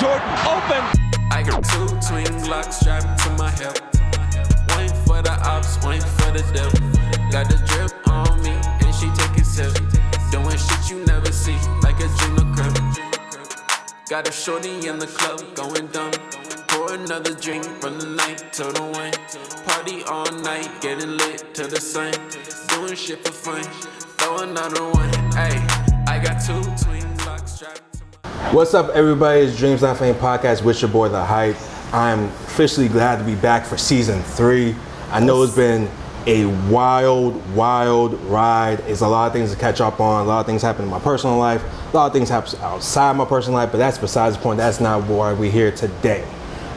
Jordan, open. I got 2 twin Glocks strapped to my hip. One for the ops, one for the dip. Got the drip on me, and she take a sip. Doing shit you never see, like a dream of crib. Got a shorty in the club, going dumb. Pour another drink from the night till the one. Party all night, getting lit to the sun. Doing shit for fun, throw another one. Ay, I got 2 twin Glocks strapped. What's up, everybody? It's DreamsNotFamePodcast with your boy, The Hype. I'm officially glad to be back for season 3. I know it's been a wild ride. It's a lot of things to catch up on. A lot of things happen in my personal life. A lot of things happen outside my personal life, but that's besides the point. That's not why we're here today.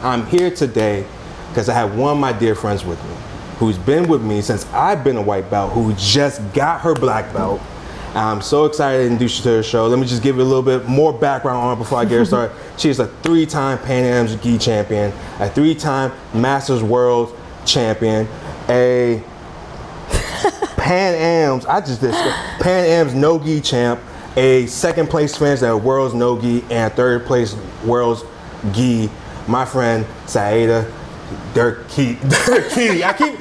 I'm here today because I have one of my dear friends with me who's been with me since I've been a white belt, who just got her black belt. I'm so excited to introduce you to the show. Let me just give you a little bit more background on her before I get her started. She's a 3-time PanAms Gi Champion, a 3-time Masters Worlds Champion, a PanAms NoGi Champ, a 2nd place finish at Worlds NoGi, and 3rd place Worlds Gi. My friend Saida Durkee. I keep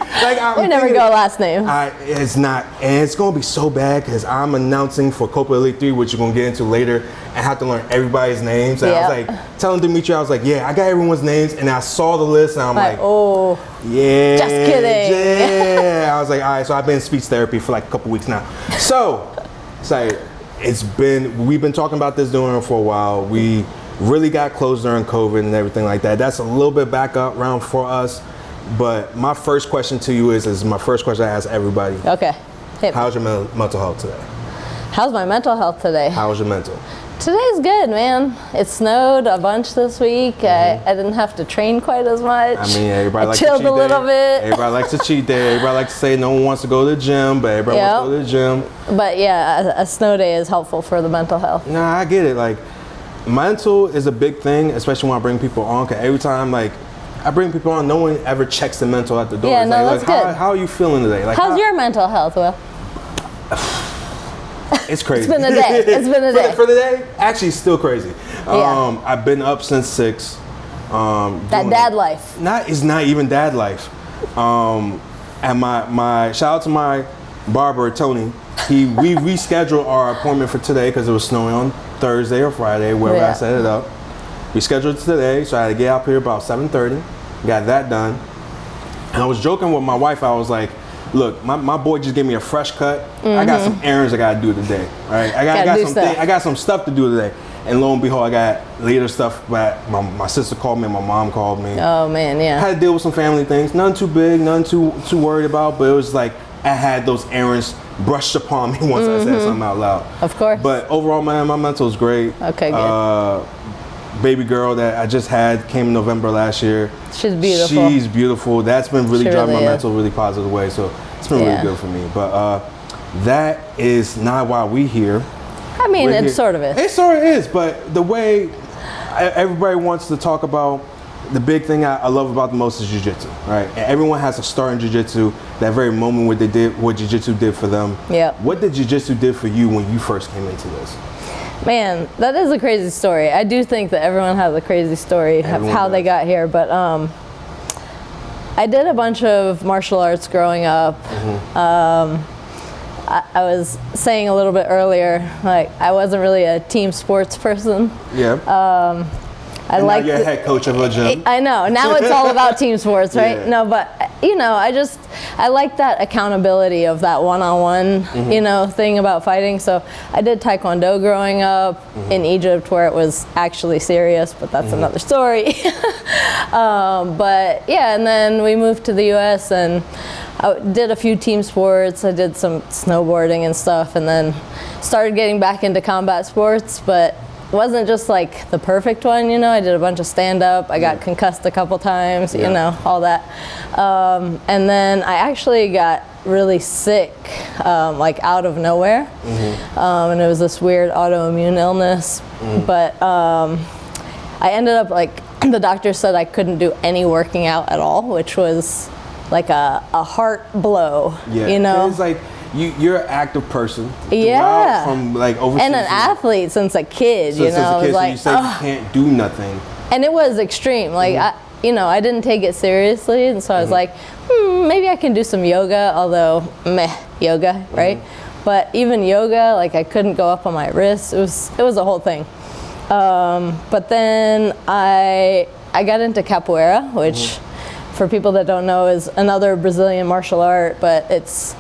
we never go last name. It's not, and it's gonna be so bad because I'm announcing for Copa Elite 3, which you're gonna get into later, and have to learn everybody's names. And I was like, telling Dimitri, I was like, yeah, I got everyone's names, and I saw the list, and I'm like, oh, yeah, just kidding. Yeah. I was like, all right, so I've been in speech therapy for like a couple weeks now. So, we've been talking about this doing it for a while. We really got closed during COVID and everything like that. That's a little bit back up round for us. But my first question to you is my first question I ask everybody. Okay. How's your mental health today? How's my mental health today? How's your mental? Today's good, man. It snowed a bunch this week. I didn't have to train quite as much. I mean, everybody likes chilled a little bit. Everybody likes a cheat day. Everybody likes to say no one wants to go to the gym, but everybody wants to go to the gym. But yeah, a snow day is helpful for the mental health. Nah, I get it. Like, mental is a big thing, especially when I bring people on, because every time I bring people on, no one ever checks the mental at the door. Yeah, it's no, like, that's good. How are you feeling today? Like, how's your mental health, Will? It's crazy. It's been a day. It's been a day. For the day, actually, it's still crazy. Yeah. I've been up since 6. That dad life. It's not even dad life. And my shout out to my barber, Tony. We rescheduled our appointment for today because it was snowing on Thursday or Friday, wherever I set it up. We scheduled it today, so I had to get up here about 7:30. Got that done. And I was joking with my wife. I was like, look, my boy just gave me a fresh cut. I got some errands I gotta do today. Right? I got some stuff to do today. And lo and behold, I got later stuff back. My sister called me, and my mom called me. Oh man, yeah. I had to deal with some family things. Nothing too big, nothing too worried about, but it was like I had those errands brushed upon me once I said something out loud. Of course. But overall, man, my mental is great. Okay, good. Baby girl that I just had came in November last year. She's beautiful. She's beautiful. That's been really driving my mental really positive way. So it's been really good for me. But that is not why we here. I mean, it sort of is. It sort of is. But the way everybody wants to talk about, the big thing I love about the most is Jiu Jitsu, right? And everyone has a start in Jiu Jitsu. That very moment what Jiu Jitsu did for them. Yeah. What did Jiu Jitsu did for you when you first came into this? Man, that is a crazy story. I do think that everyone has a crazy story of how they got here, but I did a bunch of martial arts growing up. I was saying a little bit earlier, like I wasn't really a team sports person. Yeah. I like you're a head coach of a gym. I know. Now it's all about team sports, right? Yeah. No, but I like that accountability of that one-on-one, thing about fighting. So I did Taekwondo growing up in Egypt, where it was actually serious, but that's another story. But yeah, and then we moved to the U.S. and I did a few team sports. I did some snowboarding and stuff, and then started getting back into combat sports, but it wasn't just like the perfect one, I did a bunch of stand-up. I got concussed a couple times, all that. And then I actually got really sick, like out of nowhere. And it was this weird autoimmune illness. But I ended up the doctor said I couldn't do any working out at all, which was like a heart blow, It's like, you're an active person. Yeah. From overseas. And an athlete since a kid, So you say like, you can't do nothing. and it was extreme. Like, I didn't take it seriously, and so I was like, maybe I can do some yoga, although meh, yoga, right? But even yoga, like I couldn't go up on my wrists. It was a whole thing. But then I got into capoeira, which for people that don't know is another Brazilian martial art, but it's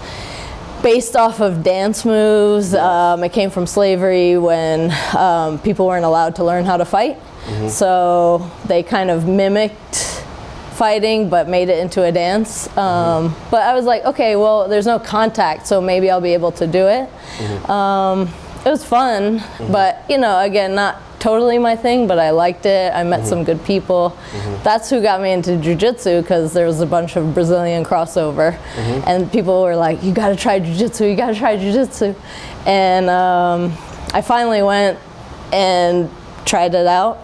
based off of dance moves. It came from slavery when people weren't allowed to learn how to fight. So they kind of mimicked fighting but made it into a dance. But I was like, okay, well, there's no contact, so maybe I'll be able to do it. It was fun, but again, not totally my thing, but I liked it. I met some good people. That's who got me into jiu-jitsu, because there was a bunch of Brazilian crossover, and people were like, you gotta try jiu-jitsu, you gotta try jiu-jitsu. And I finally went and tried it out.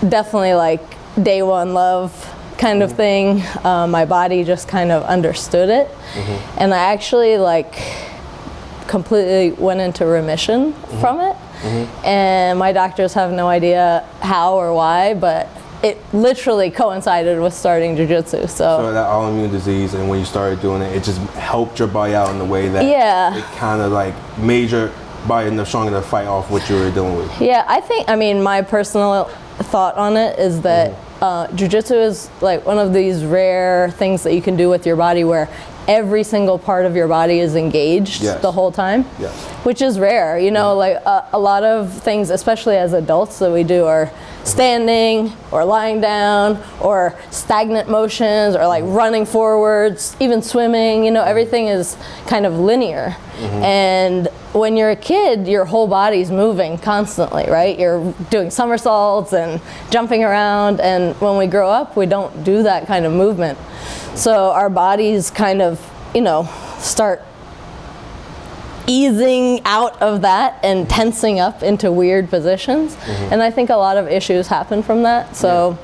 Definitely like day one love kind of thing. My body just kind of understood it. And I actually like completely went into remission from it. And my doctors have no idea how or why, but it literally coincided with starting jiu-jitsu. So that autoimmune disease, and when you started doing it, it just helped your body out in the way that it kind of like made your body enough stronger to fight off what you were dealing with. Yeah, I mean, my personal thought on it is that jiu-jitsu is like one of these rare things that you can do with your body where every single part of your body is engaged the whole time, which is rare. Like a lot of things, especially as adults, that we do are standing or lying down or stagnant motions or like running forwards, even swimming. Everything is kind of linear. And when you're a kid, your whole body's moving constantly, right? You're doing somersaults and jumping around, and when we grow up, we don't do that kind of movement. So our bodies kind of, start easing out of that and tensing up into weird positions. And I think a lot of issues happen from that. So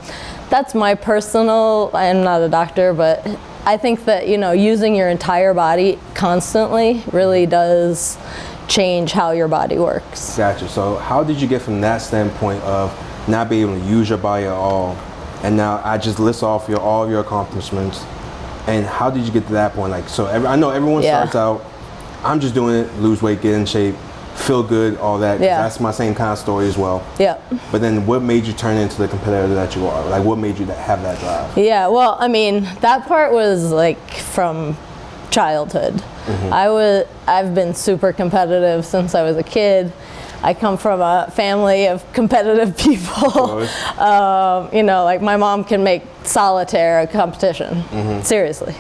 that's my personal, I'm not a doctor, but I think that, using your entire body constantly really does change how your body works. Gotcha. So how did you get from that standpoint of not being able to use your body at all, and now I just list off all of your accomplishments, and how did you get to that point? Like, so I know everyone starts out, I'm just doing it, lose weight, get in shape, feel good, all that. That's my same kind of story as well. But then what made you turn into the competitor that you are? Like, what made you have that drive? Yeah, well, I mean, that part was like from childhood. I've been super competitive since I was a kid. I come from a family of competitive people. Like my mom can make solitaire a competition, seriously.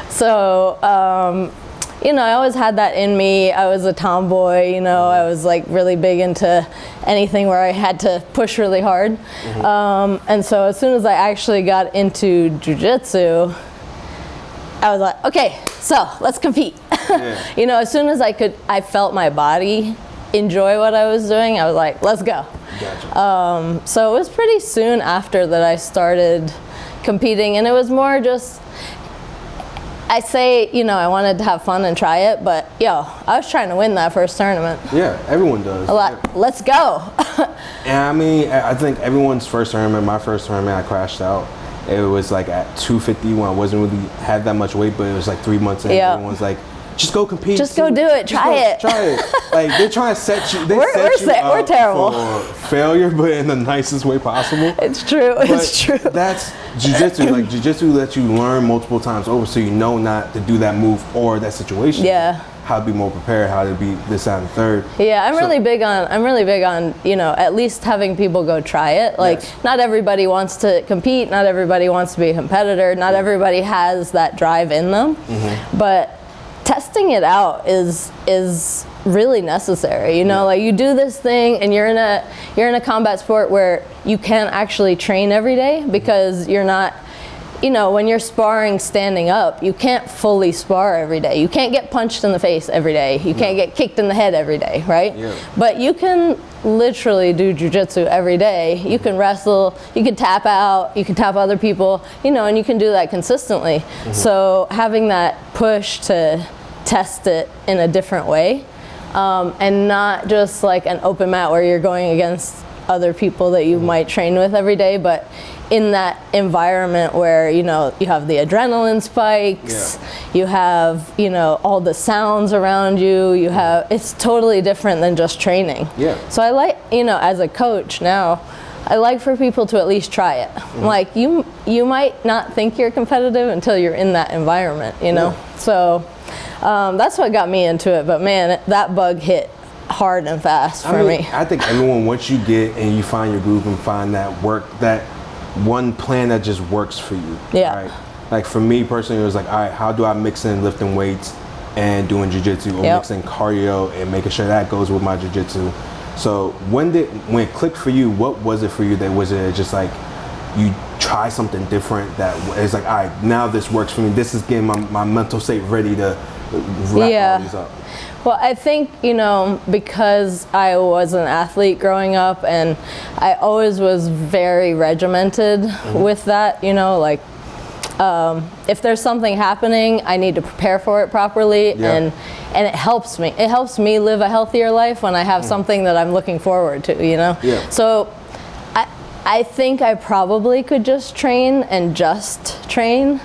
So, I always had that in me. I was a tomboy, I was like really big into anything where I had to push really hard. And so as soon as I actually got into jiu-jitsu, I was like, okay, so let's compete. As soon as I felt my body enjoy what I was doing, I was like, let's go. Gotcha. So it was pretty soon after that I started competing, and it was more just, I say, I wanted to have fun and try it, but I was trying to win that first tournament. Yeah, everyone does. Let's go. And I mean, I think everyone's first tournament, my first tournament, I crashed out. It was like at 250 when I wasn't really had that much weight, but it was like 3 months in. Everyone's like, just go compete. Just go do it. Try it. Like, they're trying to set you. We're terrible for failure, but in the nicest way possible. It's true. It's true. That's jiu-jitsu. Like, jiu-jitsu lets you learn multiple times over, so you know not to do that move or that situation. How to be more prepared, how to be this, that, and third. I'm really big on, at least having people go try it. Like, not everybody wants to compete, not everybody wants to be a competitor, not everybody has that drive in them. But testing it out is really necessary. Like, you do this thing and you're in a combat sport where you can't actually train every day, because you're not, when you're sparring standing up, you can't fully spar every day. You can't get punched in the face every day. You can't get kicked in the head every day, right? But you can literally do jiu-jitsu every day. You can wrestle, you can tap out, you can tap other people, and you can do that consistently. So having that push to test it in a different way, and not just like an open mat where you're going against other people that you might train with every day, but in that environment where, you know, you have the adrenaline spikes, you have, you know, all the sounds around you, you have, it's totally different than just training. So I like, you know, as a coach now, I like for people to at least try it. Like you might not think you're competitive until you're in that environment, you know? So that's what got me into it, but man, that bug hit hard and fast for me. I think everyone, once you get and you find your groove and find that work, that one plan that just works for you. Right? Like for me personally, it was like, all right, how do I mix in lifting weights and doing jiu-jitsu, or mixing cardio and making sure that goes with my jiu-jitsu. So when it clicked for you, what was it for you? That was it just like you try something different that it's like, all right, now this works for me. This is getting my mental state ready to wrap all these up. Well, I think, you know, because I was an athlete growing up and I always was very regimented with that, you know, like if there's something happening, I need to prepare for it properly, and it helps me. It helps me live a healthier life when I have something that I'm looking forward to, you know? So I think I probably could just train and just train,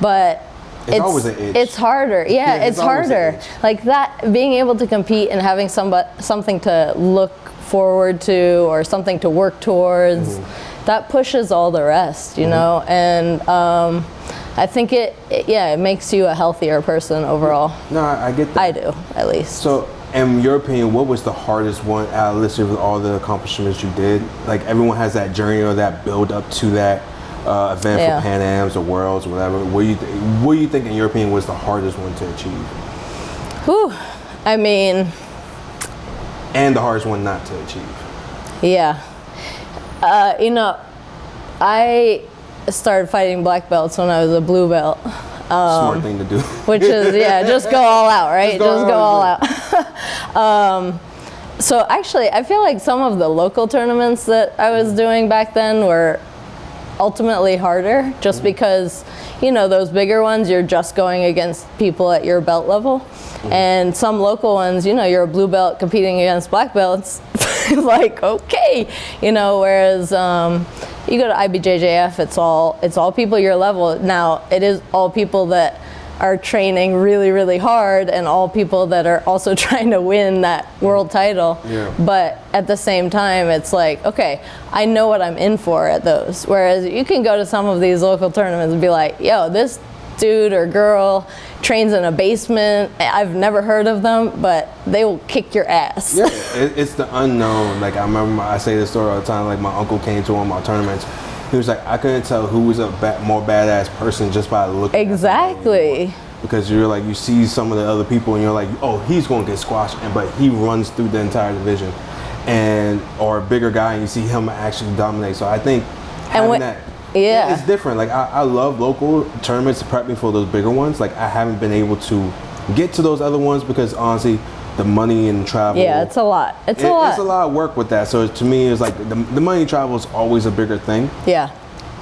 but it's harder. It's harder. Like that, being able to compete and having something to look forward to or something to work towards, that pushes all the rest, you know? And I think it makes you a healthier person overall. No, I get that. I do, at least. So, in your opinion, what was the hardest one out of listening with all the accomplishments you did? Like everyone has that journey or that build up to that event for PanAms or Worlds or whatever. What do you think, in your opinion, was the hardest one to achieve? Whew, I mean. And the hardest one not to achieve. Yeah. You know, I started fighting black belts when I was a blue belt. Smart thing to do. Which is, just go all out, right? Just go all out. So actually, I feel like some of the local tournaments that I was doing back then were ultimately harder, just because, you know, those bigger ones, you're just going against people at your belt level. And some local ones, you know, you're a blue belt competing against black belts. Like, okay, you know, whereas you go to IBJJF, it's all people your level. Now, it is all people that are training really, really hard, and all people that are also trying to win that world title. But at the same time, it's like, okay, I know what I'm in for at those. Whereas you can go to some of these local tournaments and be like, yo, this dude or girl trains in a basement. I've never heard of them, but they will kick your ass. It's the unknown. Like I remember, I say this story all the time. Like my uncle came to one of my tournaments. He was like, I couldn't tell who was a more badass person just by looking. Exactly. Because you're like, you see some of the other people and you're like, oh, he's going to get squashed, but he runs through the entire division, or a bigger guy, and you see him actually dominate. So I think having that. It's different. Like I love local tournaments to prep me for those bigger ones. Like I haven't been able to get to those other ones because honestly, the money and travel. Yeah, it's a lot. It's a lot of work with that. So to me, it's like the money and travel is always a bigger thing.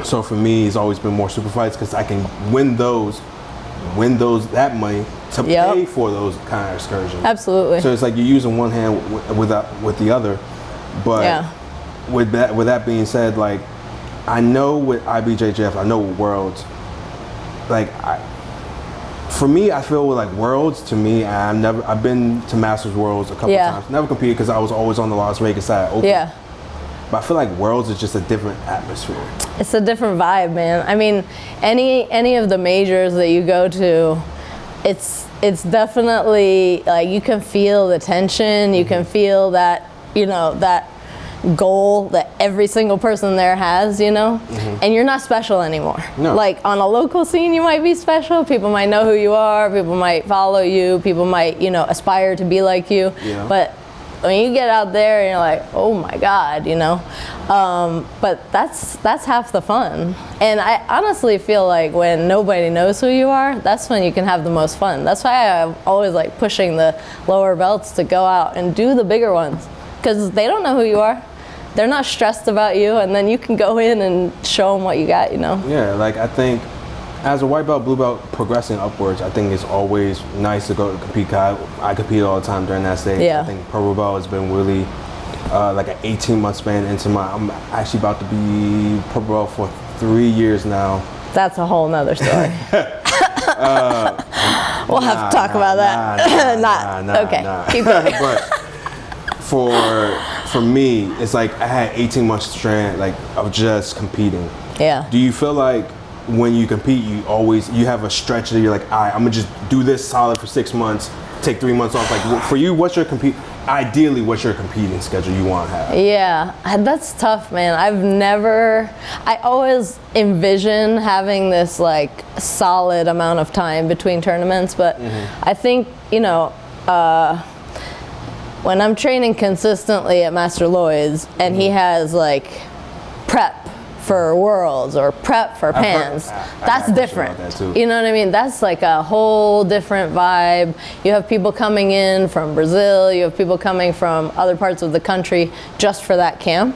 So for me, it's always been more super fights because I can win that money to pay for those kind of excursions. Absolutely. So it's like you're using one hand with the other. But with that being said, like, I know with IBJJF, I know with Worlds, like for me, I feel with like Worlds, to me, I've been to Masters Worlds a couple times. Never competed because I was always on the Las Vegas side. But I feel like Worlds is just a different atmosphere. It's a different vibe, man. I mean, any of the majors that you go to, it's definitely like you can feel the tension. You can feel that, you know, that goal that every single person there has, you know, and you're not special anymore. Like on a local scene, you might be special. People might know who you are. People might follow you. People might, you know, aspire to be like you. But when you get out there and you're like, oh my God, you know, but that's half the fun. And I honestly feel like when nobody knows who you are, that's when you can have the most fun. That's why I'm always like pushing the lower belts to go out and do the bigger ones, because they don't know who you are. They're not stressed about you, and then you can go in and show them what you got, you know? Yeah, like I think as a white belt, blue belt, progressing upwards, I think it's always nice to go compete. I compete all the time during that stage. I think purple belt has been really like an 18-month span into I'm actually about to be purple belt for 3 years now. That's a whole nother story. We'll have to talk about that. Okay, keep going. But for me, it's like I had 18 months strand like of just competing. Yeah. Do you feel like when you compete, you have a stretch that you're like, all right, I'm gonna just do this solid for 6 months, take 3 months off? Like for you, what's your competing schedule you want to have? Yeah, that's tough, man. I always envision having this like solid amount of time between tournaments, but I think, when I'm training consistently at Master Lloyd's and he has like prep for Worlds or prep for PANs, that's different. You know what I mean? That's like a whole different vibe. You have people coming in from Brazil, you have people coming from other parts of the country just for that camp,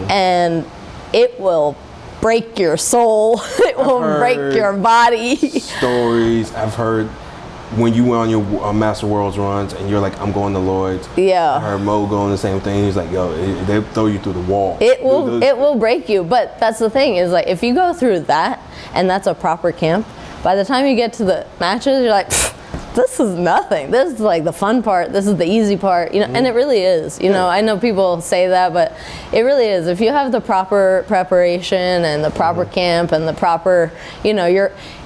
and it will break your soul. It will break your body. Stories I've heard when you went on your Master Worlds runs and you're like, I'm going to Lloyd's. Yeah. I heard Mo going the same thing. He's like, yo, they throw you through the wall. It will break you. But that's the thing is, like, if you go through that and that's a proper camp, by the time you get to the matches, you're like, this is nothing. This is like the fun part. This is the easy part. And it really is. I know people say that, but it really is. If you have the proper preparation and the proper camp and the proper,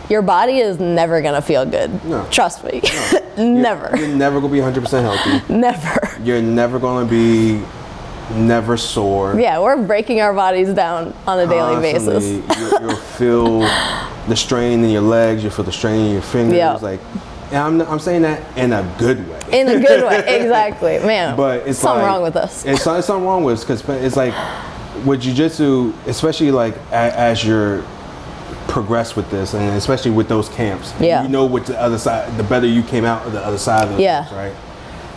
your body is never gonna feel good. No. Trust me. No. Never. You're never gonna be 100% healthy. Never. You're never gonna be sore. Yeah, we're breaking our bodies down on a daily basis. You'll feel the strain in your legs. You'll feel the strain in your fingers. Yep. Like, and I'm saying that in a good way. In a good way, exactly, man. But it's something wrong with us. It's something wrong with us because it's like with jiu-jitsu, especially like as you're progress with this, and especially with those camps, you know what the other side, the better you came out of the other side of those camps, right?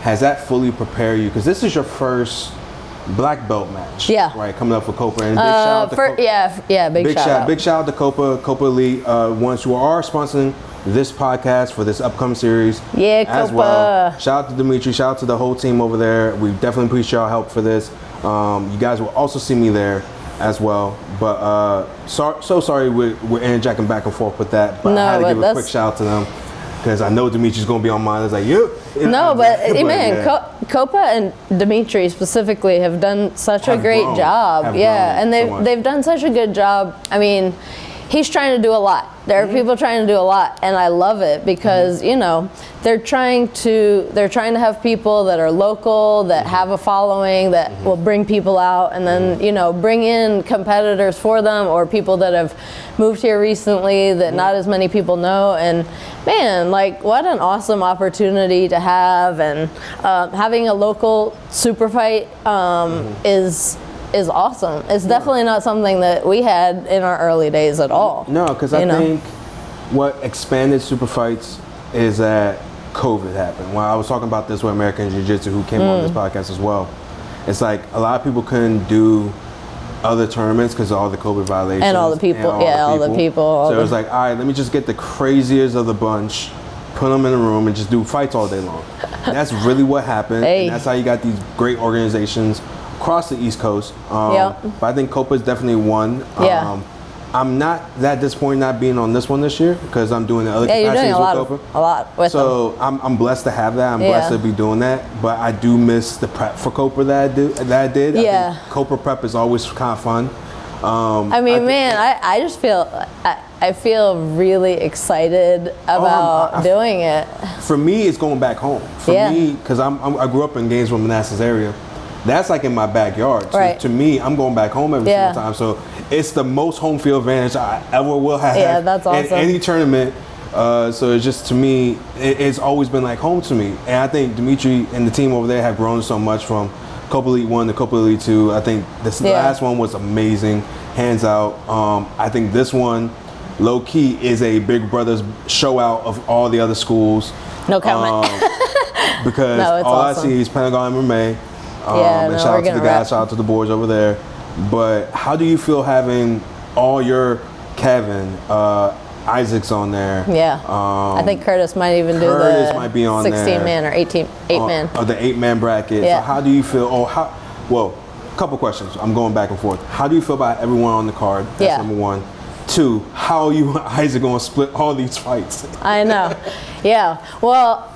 Has that fully prepared you? Because this is your first black belt match, right? Coming up for Copa, and big shout out to Copa. Big shout out to Copa Elite, ones who are sponsoring this podcast for this upcoming series as well. Shout out to Dimitri, shout out to the whole team over there. We definitely appreciate y'all help for this. You guys will also see me there as well, but so sorry we're interjecting back and forth with that, but I had to give a quick shout out to them because I know Dimitri's gonna be on mine. It's like Copa and Dimitri specifically have done such a great job, and they've done such a good job. I mean, he's trying to do a lot. There are people trying to do a lot, and I love it because they're trying to have people that are local, that have a following, that will bring people out, and then bring in competitors for them or people that have moved here recently that not as many people know. And man, like, what an awesome opportunity to have, and having a local super fight is awesome. It's definitely not something that we had in our early days at all. No, because I think what expanded super fights is that COVID happened. Well, I was talking about this with American Jiu-Jitsu, who came on this podcast as well. It's like a lot of people couldn't do other tournaments because of all the COVID violations. And all the people, all the people. So it was like, all right, let me just get the craziest of the bunch, put them in a room, and just do fights all day long. That's really what happened. And that's how you got these great organizations across the East Coast. But I think Copa is definitely one. I'm not that disappointed not being on this one this year because I'm doing the other capacities with Copa. A lot with them. I'm blessed to have that. I'm blessed to be doing that. But I do miss the prep for Copa that I did. I think Copa prep is always kind of fun. I just feel I feel really excited about doing it. For me, it's going back home. For me, because I grew up in Gainesville, Manassas area. That's like in my backyard. So to me, I'm going back home every single time. So it's the most home field advantage I ever will have that's awesome. in any tournament. So it's just, to me, it's always been like home to me. And I think Dimitri and the team over there have grown so much from Copa Elite 1 to Copa Elite 2. I think this last one was amazing, hands out. I think this one, low key, is a Big Brother's show out of all the other schools. No comment. Because all I see is Pentagon MMA. And shout out to the guys, shout out to the boys over there. But how do you feel having all your Kevin, Isaac's on there? I think Curtis might even do the might be on 16-man or 8-man. Or the 8-man bracket. So how do you feel? Well, a couple questions. I'm going back and forth. How do you feel about everyone on the card? That's number one. 2, how are you and Isaac going to split all these fights? I know. Yeah. Well,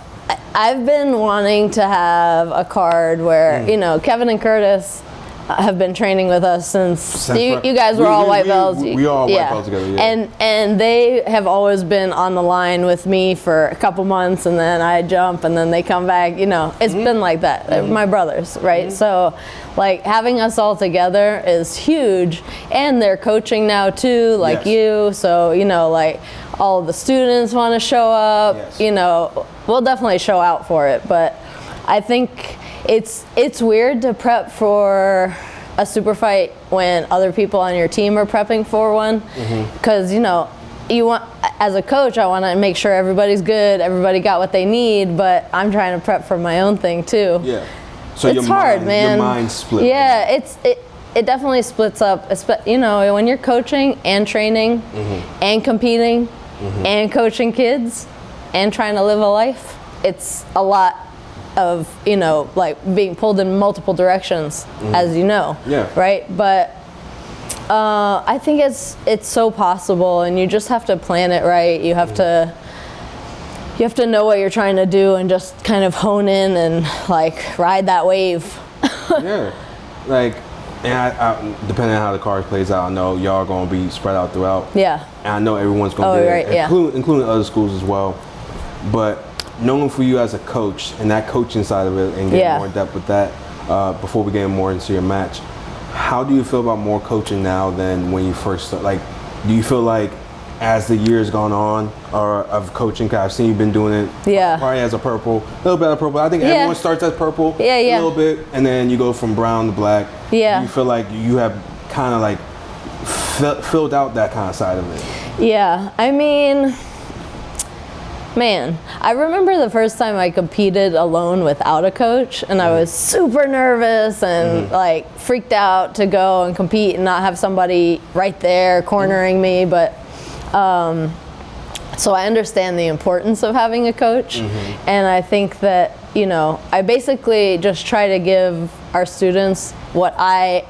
I've been wanting to have a card where, you know, Kevin and Curtis have been training with us since you guys were all white belts. We all white belts together, yeah. And they have always been on the line with me for a couple months, and then I jump, and then they come back. You know, it's been like that. They're my brothers, right? So, like, having us all together is huge, and they're coaching now too, like you. So, you know, like, all of the students want to show up. You know, we'll definitely show out for it, but I think it's weird to prep for a super fight when other people on your team are prepping for one, because you know, you want, as a coach, I want to make sure everybody's good, everybody got what they need, but I'm trying to prep for my own thing too. Yeah. So it's hard, man. Your mind split. Yeah, it definitely splits up. You know, when you're coaching and training and competing and coaching kids and trying to live a life, it's a lot of, you know, like being pulled in multiple directions, as you know, right? But I think it's so possible, and you just have to plan it right. You have to know what you're trying to do and just kind of hone in and like ride that wave. Yeah, like, and I, depending on how the card plays out, I know y'all gonna be spread out throughout. Yeah. And I know everyone's gonna be there, including other schools as well. But knowing for you as a coach and that coaching side of it, and getting more in depth with that, before we get more into your match, how do you feel about more coaching now than when you first started? Like, do you feel like as the years gone on, or of coaching, because I've seen you've been doing it probably as a purple, a little bit of purple. I think everyone starts as purple a little bit, and then you go from brown to black. Yeah. Do you feel like you have kind of like filled out that kind of side of it? Yeah, I mean, man, I remember the first time I competed alone without a coach, and I was super nervous and like freaked out to go and compete and not have somebody right there cornering me. But so I understand the importance of having a coach, and I think that, you know, I basically just try to give our students what I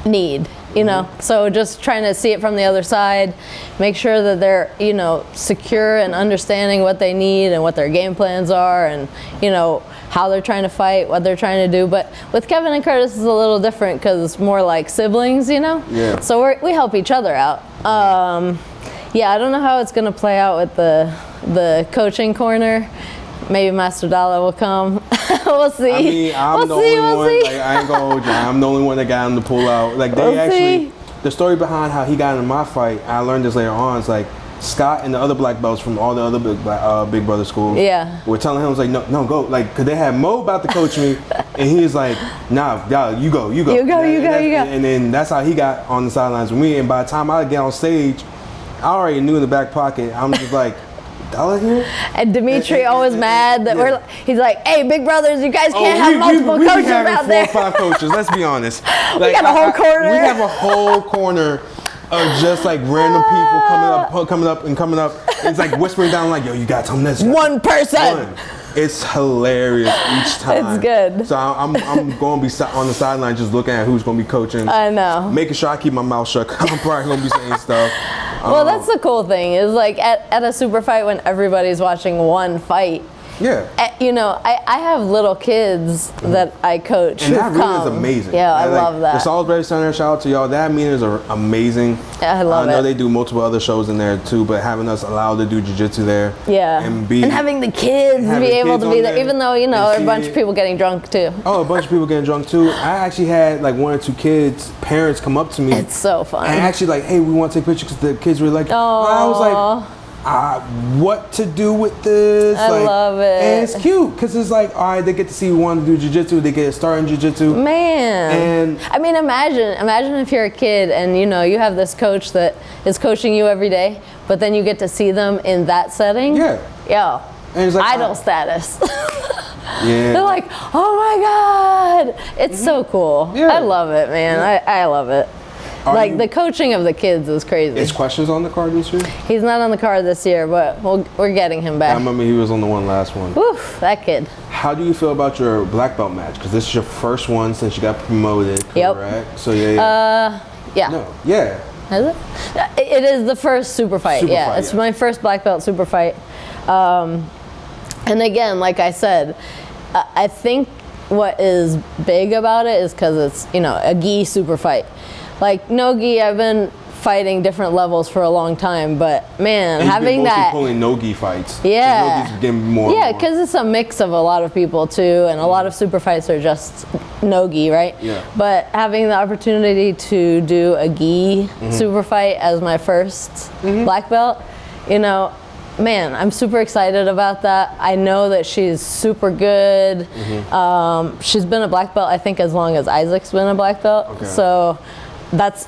need. You know, so just trying to see it from the other side, make sure that they're, you know, secure and understanding what they need and what their game plans are, and, you know, how they're trying to fight, what they're trying to do. But with Kevin and Curtis, it's a little different because it's more like siblings, you know? Yeah. So we help each other out. Yeah, I don't know how it's going to play out with the coaching corner. Maybe Master Dalla will come. We'll see. I mean, I'm the only one. Like, I ain't gonna hold you. I'm the only one that got him to pull out. Like, they the story behind how he got into my fight, I learned this later on. It's like Scott and the other black belts from all the other big brother schools. Yeah. Were telling him, I was like, no, go. Like, cause they had Mo about to coach me, and he was like, nah, you go. And then that's how he got on the sidelines with me. And by the time I get on stage, I already knew in the back pocket. I'm just like, Dalla here? And Dimitri always mad that he's like, hey, big brothers, you guys can't have multiple coaches out there. 4 or 5 coaches, let's be honest. Like, we got a whole corner. We have a whole corner of just like random people coming up. It's like whispering down like, yo, you got something this. One person. It's hilarious each time. It's good. So I'm going to be on the sideline just looking at who's going to be coaching. I know. Making sure I keep my mouth shut. I'm probably going to be saying stuff. Well, that's the cool thing is like at a super fight when everybody's watching one fight. Yeah. You know, I have little kids that I coach. And that really is amazing. Yeah, I love that. The Salisbury Center, shout out to y'all. That meetings are amazing. Yeah, I love it. I know they do multiple other shows in there too, but having us allowed to do jiu-jitsu there. Yeah. And having the kids be able to be there, even though, you know, a bunch of people getting drunk too. Oh, a bunch of people getting drunk too. I actually had like 1 or 2 kids, parents come up to me. It's so fun. And actually like, hey, we want to take pictures because the kids were like, oh. I was like, what to do with this? I love it. And it's cute because it's like, all right, they get to see one do jiu-jitsu, they get to start in jiu-jitsu. Man. And I mean, imagine if you're a kid and, you know, you have this coach that is coaching you every day, but then you get to see them in that setting. Yeah. Yo. And it's like, idol status. Yeah. They're like, oh my God. It's so cool. Yeah. I love it, man. I love it. Like the coaching of the kids is crazy. Is Questions on the card this year? He's not on the card this year, but we're getting him back. I remember he was on the last one. Oof, that kid. How do you feel about your black belt match? Because this is your first one since you got promoted, correct? Yep. So yeah. Yeah. No. Yeah. Is it? It is the first super fight. It's my first black belt super fight. And again, like I said, I think what is big about it is because it's, a gi super fight. Like no-gi, I've been fighting different levels for a long time, but man, and having that pulling no-gi fights. Yeah. So no-gi's getting more. Yeah, because it's a mix of a lot of people too, and a lot of super fights are just no-gi, right? Yeah. But having the opportunity to do a gi super fight as my first black belt, man, I'm super excited about that. I know that she's super good. She's been a black belt, I think, as long as Isaac's been a black belt. Okay. So that's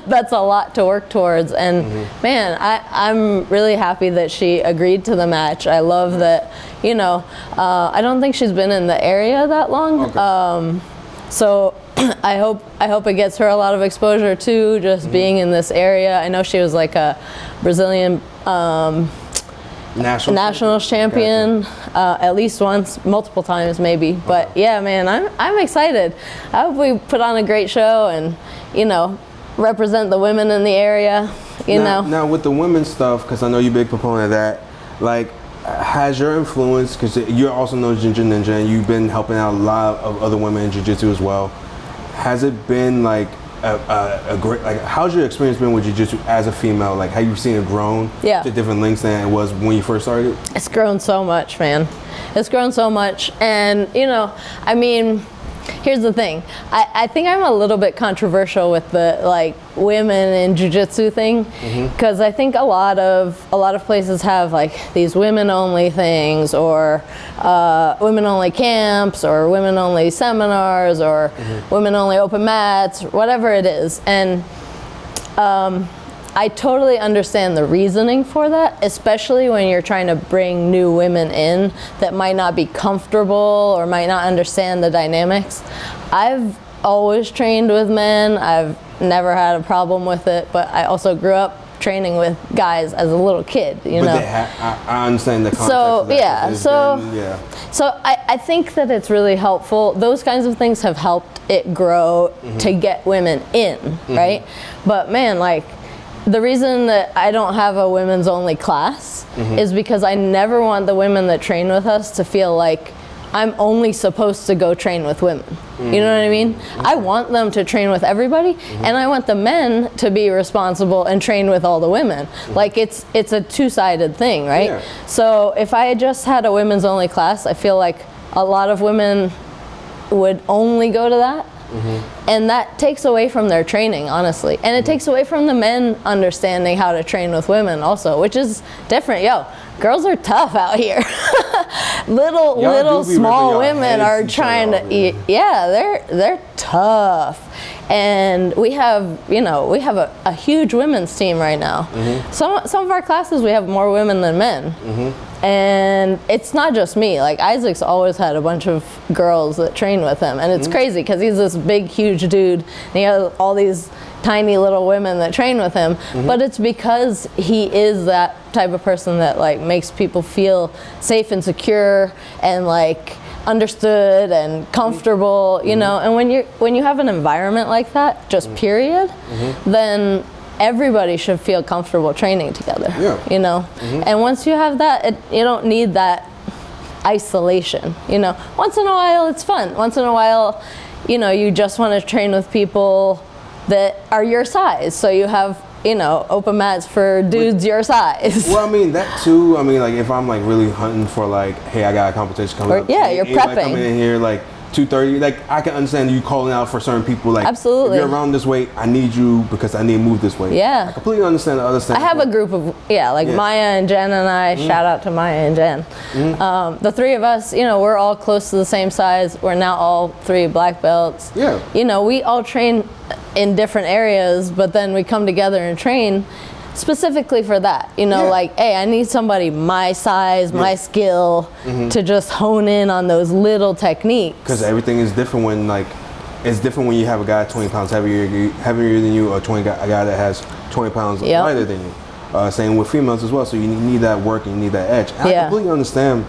that's a lot to work towards. And man, I'm really happy that she agreed to the match. I love that, I don't think she's been in the area that long. Okay. So I hope it gets her a lot of exposure too, just being in this area. I know she was like a Brazilian national champion, at least once, multiple times maybe. But yeah, man, I'm excited. I hope we put on a great show and represent the women in the area. Now with the women's stuff, because I know you're a big proponent of that. Like, has your influence? Because you also know GingjaNinja, and you've been helping out a lot of other women in jiu-jitsu as well. Has it been like a great, like, how's your experience been with jiu-jitsu as a female? Like, how you've seen it grown to different lengths than it was when you first started? It's grown so much, man. It's grown so much. And, I mean, here's the thing. I think I'm a little bit controversial with the, like, women in jiu-jitsu thing, because I think a lot of places have, like, these women-only things, or women-only camps, or women-only seminars, or women-only open mats, whatever it is. And I totally understand the reasoning for that, especially when you're trying to bring new women in that might not be comfortable or might not understand the dynamics. I've always trained with men. I've never had a problem with it, but I also grew up training with guys as a little kid, But I understand the context of that. So I think that it's really helpful. Those kinds of things have helped it grow to get women in, right? But man, like, the reason that I don't have a women's only class is because I never want the women that train with us to feel like I'm only supposed to go train with women. You know what I mean? I want them to train with everybody, and I want the men to be responsible and train with all the women. Like, it's a two-sided thing, right? Yeah. So if I just had a women's only class, I feel like a lot of women would only go to that. And that takes away from their training, honestly. And it takes away from the men understanding how to train with women also, which is different. Yo, girls are tough out here. little small women are trying to eat. Yeah, they're tough. And we have a huge women's team right now. Some of our classes, we have more women than men. And it's not just me. Like, Isaac's always had a bunch of girls that train with him, and it's crazy because he's this big, huge dude, and he has all these tiny little women that train with him. But it's because he is that type of person that, like, makes people feel safe and secure and, like, understood and comfortable, and when you have an environment like that, just period, then everybody should feel comfortable training together. And once you have that, you don't need that isolation. Once in a while it's fun. Once in a while, you just want to train with people that are your size, so you have open mats for dudes your size. Well, I mean, that too. I mean, like, if I'm, like, really hunting for, like, hey, I got a competition coming up. Yeah, you're prepping. Coming in here, like, 2:30. Like, I can understand you calling out for certain people. Like, absolutely. If you're around this weight, I need you because I need to move this way. Yeah. I completely understand the other side. I have a group of, Maya and Jen and I, shout out to Maya and Jen. The three of us, we're all close to the same size. We're now all three black belts. Yeah. We all train in different areas, but then we come together and train specifically for that. Like, hey, I need somebody my size, my skill to just hone in on those little techniques. Because everything is different when, like, it's different when you have a guy 20 pounds heavier than you, or a guy that has 20 pounds lighter than you. Same with females as well. So you need that work and you need that edge. And I completely understand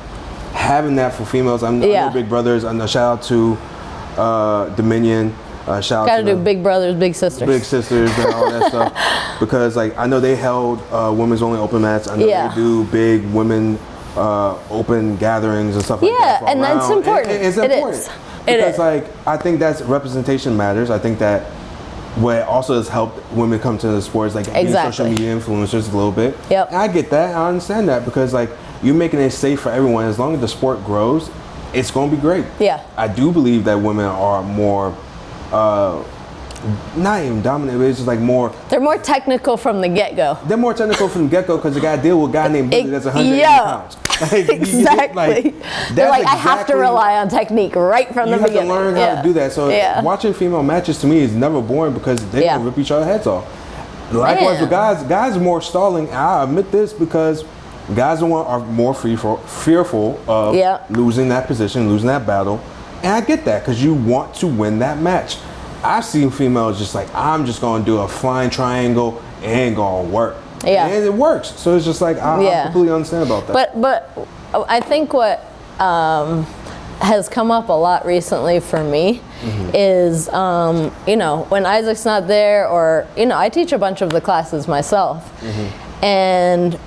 having that for females. I know big brothers. I know, shout out to Dominion. Shout out Gotta do big brothers, big sisters. Big sisters and all that stuff. Because like I know they held women's only open mats. I know they do big women open gatherings and stuff like that. Yeah, and that's important. It's important. Because like I think that's representation matters. I think that what also has helped women come to the sports, like being social media influencers a little bit. Yep. And I get that. I understand that because like you're making it safe for everyone. As long as the sport grows, it's going to be great. Yeah. I do believe that women are more, not even dominant, but it's just like more. They're more technical from the get-go. They're more technical from the get-go because they got to deal with a guy named Billy that's 180 pounds. Like, exactly. They're like, I have to rely on technique right from the beginning. You have to learn how to do that. So watching female matches to me is never boring because they can rip each other's heads off. Likewise with guys are more stalling. I admit this because guys are more fearful of losing that position, losing that battle. And I get that because you want to win that match. I've seen females just like, I'm just going to do a flying triangle, it ain't going to work. Yeah. And it works. So it's just like, I completely understand about that. But I think what has come up a lot recently for me is, you know, when Isaac's not there, or, you know, I teach a bunch of the classes myself. And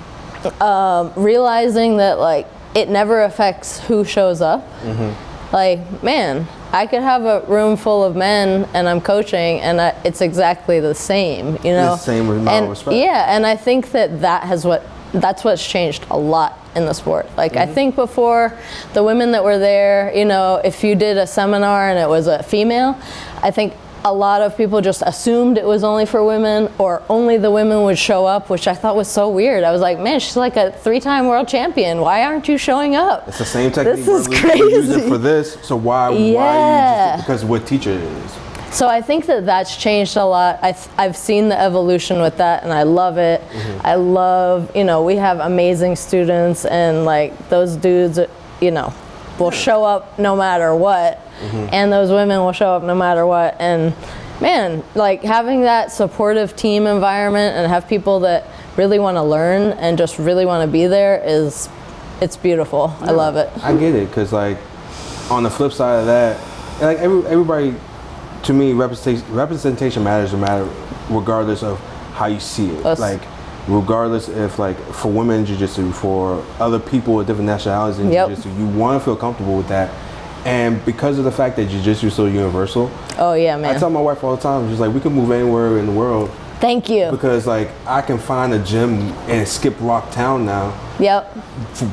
realizing that, like, it never affects who shows up. Like, man, I could have a room full of men and I'm coaching and it's exactly the same, you know? It's the same amount of respect. Yeah, and I think that's what's changed a lot in the sport. Like, I think before, the women that were there, you know, if you did a seminar and it was a female, I think a lot of people just assumed it was only for women, or only the women would show up, which I thought was so weird. I was like, man, she's like a 3-time world champion. Why aren't you showing up? It's the same technique. This is crazy. We use it for this, so why you just, because what teacher it is. So I think that's changed a lot. I've seen the evolution with that, and I love it. I love, you know, we have amazing students, and like those dudes, you know, will show up no matter what. And those women will show up no matter what. And man, like having that supportive team environment and have people that really want to learn and just really want to be there it's beautiful. I love it. I get it, because like on the flip side of that, like everybody, to me, representation matters regardless of how you see it. Like regardless if, like, for women in jiu-jitsu, for other people with different nationalities in jiu-jitsu, you want to feel comfortable with that. And because of the fact that jiu-jitsu is so universal, man, I tell my wife all the time, she's like, we can move anywhere in the world. Thank you. Because like I can find a gym in Skip Rock Town now.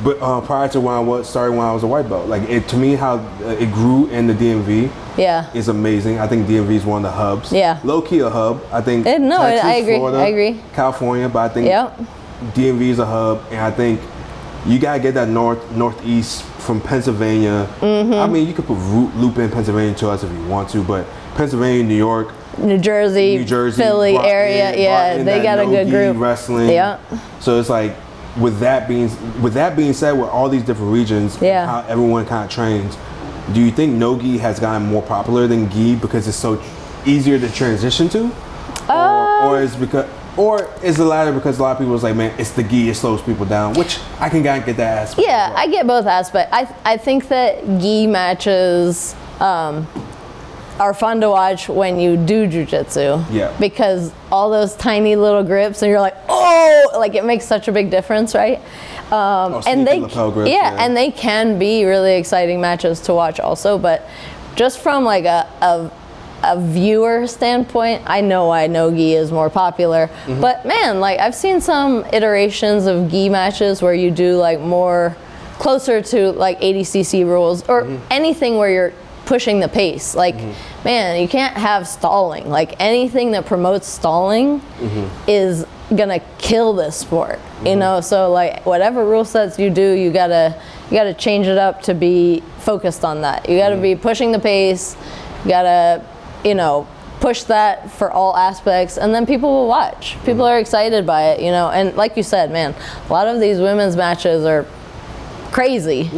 But prior to when I was a white belt, like to me, how it grew in the DMV is amazing. I think DMV is one of the hubs. Low key a hub. I think Texas, I agree. Florida, I agree. California, but I think DMV is a hub, and I think you gotta get that northeast from Pennsylvania. I mean, you could put loop in Pennsylvania to us if you want to, but Pennsylvania, New York, New Jersey, Philly area, they got a good group. Wrestling. So it's like, with that being said, with all these different regions, how everyone kind of trains, do you think NoGi has gotten more popular than Gi because it's so easier to transition to, or is the latter because a lot of people is like, man, it's the Gi, it slows people down, which I can kind of get that aspect. Yeah, I get both aspects. I think that Gi matches are fun to watch when you do jiu-jitsu. Because all those tiny little grips, and you're like, oh, like it makes such a big difference, right? And they, and they can be really exciting matches to watch also. But just from like a viewer standpoint, I know why NoGi is more popular. But man, like I've seen some iterations of Gi matches where you do like more closer to like 80cc rules, or anything where you're pushing the pace. Like, man, you can't have stalling. Like anything that promotes stalling is gonna kill this sport, you know? So like whatever rule sets you do, you gotta change it up to be focused on that. You gotta be pushing the pace, you gotta, you know, push that for all aspects, and then people will watch. People are excited by it, you know? And like you said, man, a lot of these women's matches are crazy.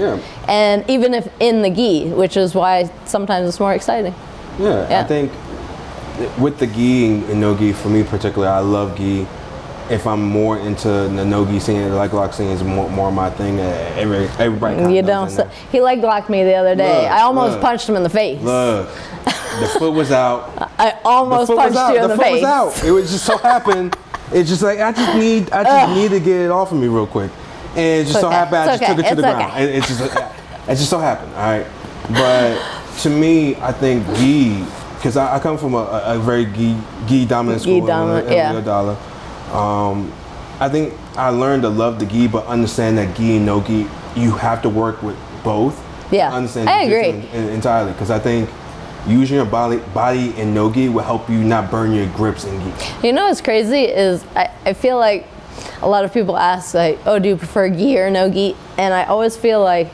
And even if in the Gi, which is why sometimes it's more exciting. Yeah, I think with the gi and no-gi, for me particularly, I love gi. If I'm more into the no-gi scene, the leg lock scene is more my thing. Everybody kind of knows that. He leg locked me the other day. I almost punched him in the face. Look, the foot was out. I almost punched you in the face. The foot was out. It was just so happened. It's just like I just need to get it off of me real quick, and it just so happened I just took it to the ground. It just so happened. All right, but to me, I think gi, because I come from a very gi dominant school. Gi dominant, yeah. I think I learned to love the gi, but understand that gi and no-gi, you have to work with both. Yeah, understand I agree entirely, because I think using your body in no-gi will help you not burn your grips in gi. You know what's crazy is I feel like a lot of people ask like, oh, do you prefer gi or no-gi? And I always feel like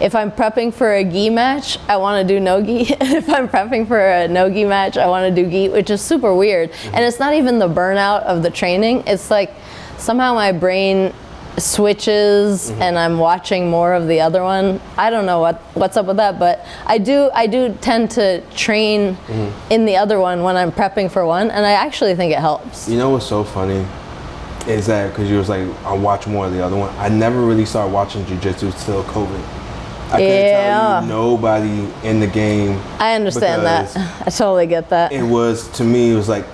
if I'm prepping for a gi match, I want to do no-gi. If I'm prepping for a no-gi match, I want to do gi, which is super weird. And it's not even the burnout of the training. It's like somehow my brain switches and I'm watching more of the other one. I don't know what's up with that, but I do tend to train in the other one when I'm prepping for one, and I actually think it helps. You know what's so funny is that, because you was like, I watch more of the other one, I never really started watching jiu-jitsu till COVID. I couldn't tell you nobody in the game. I understand that. I totally get that. It was, to me, it was like,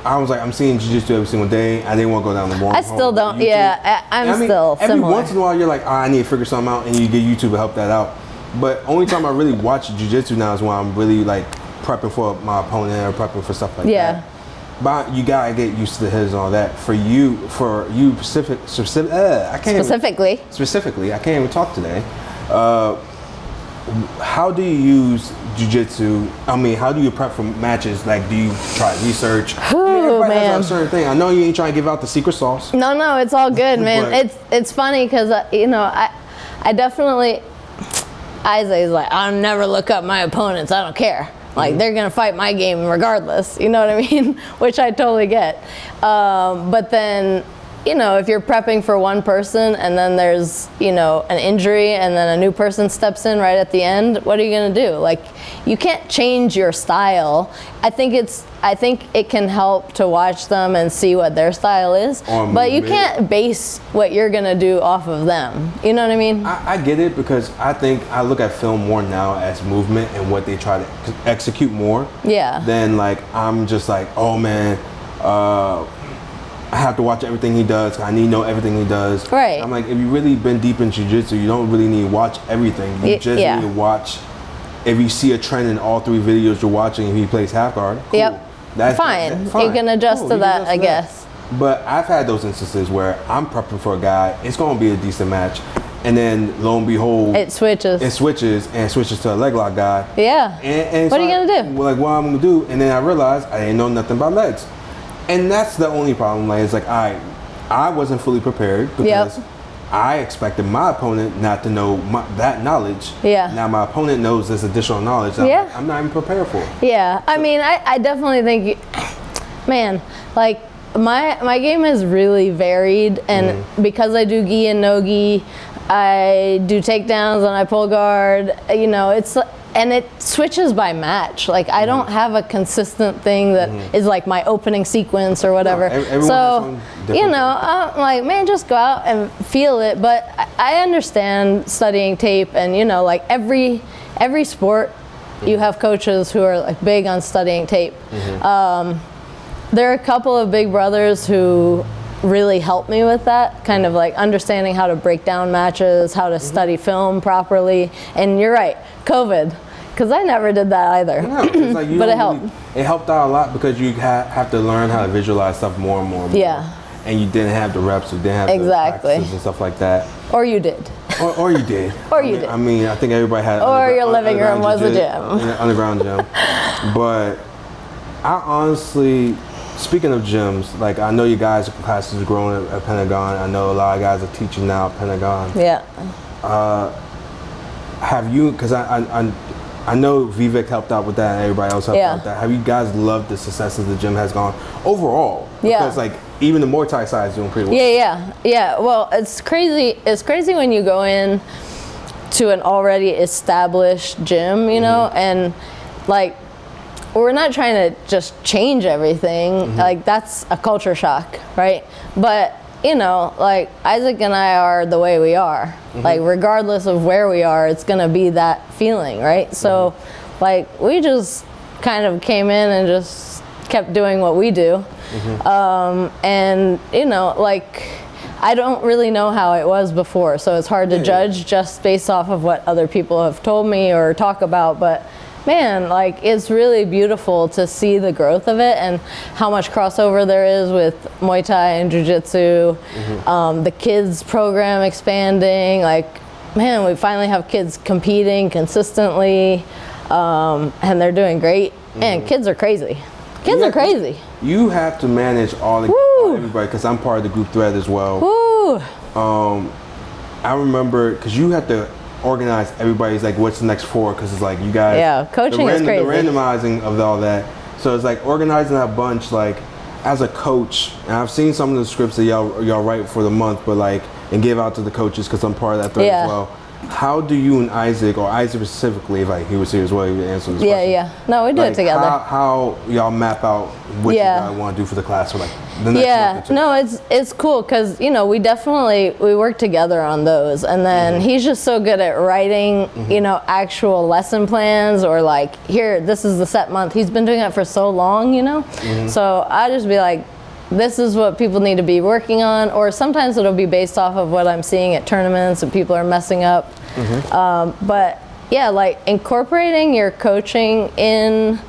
I was like, I'm seeing jiu-jitsu every single day. I didn't want to go down the wrong. I still don't. Yeah, I'm still every similar. once in a while, you're like, oh, I need to figure something out, and you get YouTube to help that out. But only time I really watch jiu-jitsu now is when I'm really like prepping for my opponent or prepping for stuff like that. But you gotta get used to the hits and all that. For you specifically, I can't even talk today. How do you use jiu-jitsu? I mean, how do you prep for matches? Like, do you try research? Ooh, man. Has a certain thing. I know you ain't trying to give out the secret sauce. No, it's all good, man. It's funny because you know, I definitely, Isaiah's like, I'll never look up my opponents. I don't care. Like, they're gonna fight my game regardless. You know what I mean? Which I totally get. But then, you know, if you're prepping for one person and then there's, you know, an injury and then a new person steps in right at the end, what are you gonna do? Like, you can't change your style. I think it can help to watch them and see what their style is, but you can't base what you're gonna do off of them. You know what I mean? I get it, because I think I look at film more now as movement and what they try to execute more. Yeah. Than like, I'm just like, oh man, I have to watch everything he does. I need to know everything he does. Right. I'm like, if you really been deep in jiu-jitsu, you don't really need to watch everything. You just need to watch. If you see a trend in all 3 videos you're watching, if he plays half guard, cool. Yep. That's fine. fine. You can adjust to that, I guess. But I've had those instances where I'm prepping for a guy. It's going to be a decent match, and then lo and behold, it switches. It switches to a leg lock guy. Yeah. And what are you gonna do? Like, what I'm gonna do? And then I realized I didn't know nothing about legs. And that's the only problem. Like, it's like I wasn't fully prepared, because I expected my opponent not to know that knowledge. Yeah. Now my opponent knows this additional knowledge that I'm not even prepared for. Yeah. I mean, I definitely think, man, like my game is really varied, and because I do gi and no gi, I do takedowns and I pull guard. You know, and it switches by match. Like, I don't have a consistent thing that is like my opening sequence or whatever. So, you know, I'm like, man, just go out and feel it. But I understand studying tape, and, you know, like every sport, you have coaches who are like big on studying tape. There are a couple of big brothers who really helped me with that, kind of like understanding how to break down matches, how to study film properly. And you're right, COVID, because I never did that either. No, it's like but it helped. It helped out a lot, because you have to learn how to visualize stuff more and more. Yeah. And you didn't have the reps, you didn't have the practices and stuff like that. Or you did. Or you did. Or you did. I mean, I think everybody had. Or your living room was a gym. Underground gym. But I honestly, speaking of gyms, like, I know you guys' classes are growing at Pentagon. I know a lot of guys are teaching now at Pentagon. Yeah. Have you, because I know Vivek helped out with that and everybody else helped out with that. Have you guys loved the successes the gym has gone overall? Because like, even the Muay Thai side is doing pretty well. Yeah. Well, it's crazy. It's crazy when you go in to an already established gym, you know, and like, we're not trying to just change everything. Like, that's a culture shock, right? But, you know, like, Isaac and I are the way we are. Like, regardless of where we are, it's gonna be that feeling, right? So, like, we just kind of came in and just kept doing what we do. And, you know, like, I don't really know how it was before, so it's hard to judge just based off of what other people have told me or talk about. But man, like, it's really beautiful to see the growth of it and how much crossover there is with Muay Thai and Jiu Jitsu. The kids program expanding. Like, man, we finally have kids competing consistently, and they're doing great. And kids are crazy. Kids are crazy. You have to manage all everybody, because I'm part of the group thread as well. I remember, because you have to organize everybody's, like, what's the next four, because it's like you guys. Yeah, coaching is crazy. The randomizing of all that. So it's like organizing that bunch, like, as a coach, and I've seen some of the scripts that y'all write for the month, but like, and give out to the coaches, because I'm part of that thread as well. How do you and Isaac, or Isaac specifically, if he was here as well, he would answer this question. No, we do it together. How y'all map out what you guys want to do for the class for, like, the next month or two? No, it's cool, because, you know, we work together on those, and then he's just so good at writing, you know, actual lesson plans, or like, here, this is the set month. He's been doing that for so long, you know? So I just be like, this is what people need to be working on, or sometimes it'll be based off of what I'm seeing at tournaments and people are messing up. But yeah, like, incorporating your coaching in